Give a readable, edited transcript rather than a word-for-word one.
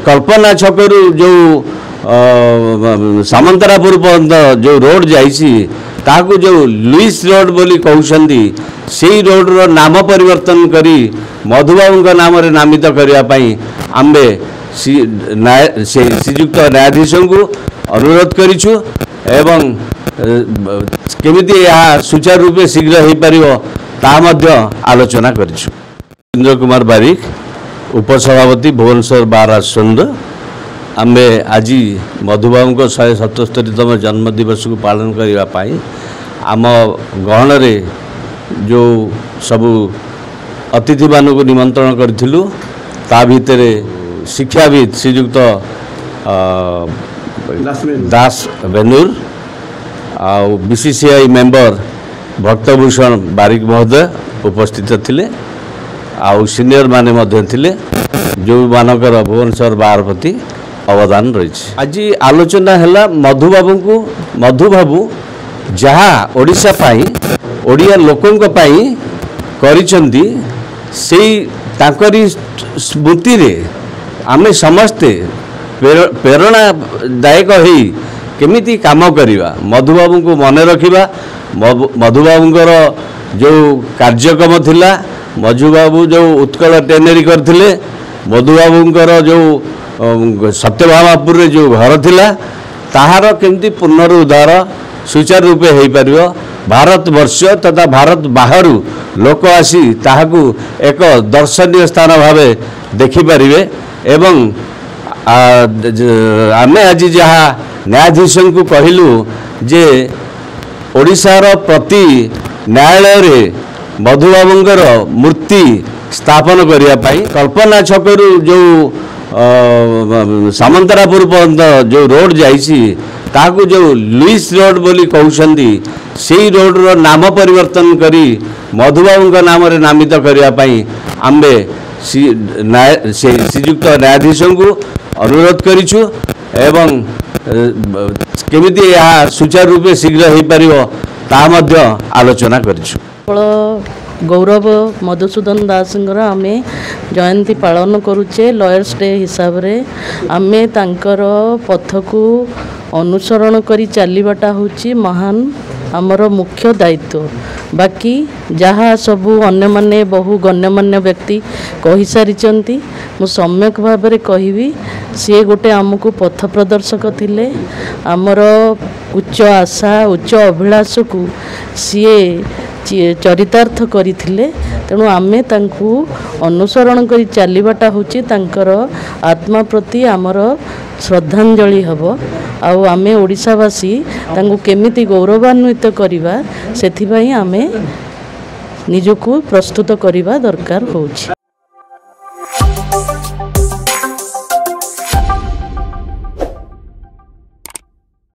कल्पना छकरू जो सामंतरापुर पर्यंत जो रोड जाइसी ताकू जो लुइस रोड बोली कहउछंदी सेही रोड रो नाम परिवर्तन करी मधुबाबू नाम रे नामित करिया पई आम्बे श्रीजुक्त न्यायाधीश को अनुरोध करिछु एवं केमिति यह सुचारू रूपे शीघ्र हो पारिबो ता मध्य आलोचना करिछु। इंद्र कुमार बारिक उपसभापति भुवनेश्वर बार आसंद आम्बे आज मधुबाबू को 177तम जन्मदिवस को पालन करने आम गहन रे जो सबू अतिथि मान को निमंत्रण करूँ ता भितर शिक्षाविद श्रीजुक्त दास बेनूर आउ बीसीसीआई मेंबर भक्तभूषण बारिक महोदय उपस्थित थिले आउ सीनियर माने मध्य थिले जो मानकर भुवनेश्वर बार प्रति अवदान रही। आज आलोचना है मधुबाबू को मधुबाबू जहाँ ओडिशा पाई ओडिया लोकों पाई करिसेंती से ताकरी स्मृति रे आमे समस्ते प्रेरणादायक हो केमिति काम करिबा मधुबाबू को मन रखिबा मधुबाबूंकर जो कार्यक्रम थिला मधुबाबू जो उत्कल टेनेरी करथिले मधुबाबूंकर जो सत्यभामापुर रे जो घर थिला ताहार केमिति पुनरुद्धार सुचारू रूपे हो पारिबो भारत वर्ष तथा भारत बाहर लोक आसी ताहाकू एक दर्शनीय स्थान भावे देखिपारे एवं आमे आज जहाँ न्यायाधीश को कहलु जे ओडिशार प्रति न्यायालय रे मधुबाबूंकर मूर्ति स्थापन करने कल्पना छकरू जो सामंतरापुर पर्यंत जो रोड जाइसी ताकू जो लुइस रोड बोली कहउछंदी सेही रोड रो नाम परिवर्तन करी मधुबाबू नाम रे नामित करने आम्बे श्रीजुक्त न्यायाधीश को अनुरोध करिछु एवं केमिति यह सुचारू रूपे शीघ्र हो पारिबो ता मध्य आलोचना करिछु। गौरव मधुसूदन दास आमे जयंती पालन करुचे लॉयर्स डे हिसाब रे आमे तांकर पथ को अनुसरण करी चलीबाटा होची महान आमर मुख्य दायित्व। बाकी जहाँ सबू अन्य माने बहु गण्यमान्य व्यक्ति कही सारी मु सम्यक भाव में कहबी सी गोटे आमको पथ प्रदर्शक थिले आमर उच्च आशा उच्च अभिलाष को सी चरितार्थ करथिले तेणु आमे तांकु अनुसरण करी चलीबाटा होची तांकर आत्मा प्रति आमर श्रद्धांजलि हब आउ आमे ओडिशावासी तांकु केमिति गौरवान्वित करिबा सेथिबाई आमे निजको प्रस्तुत करिबा दरकार होची।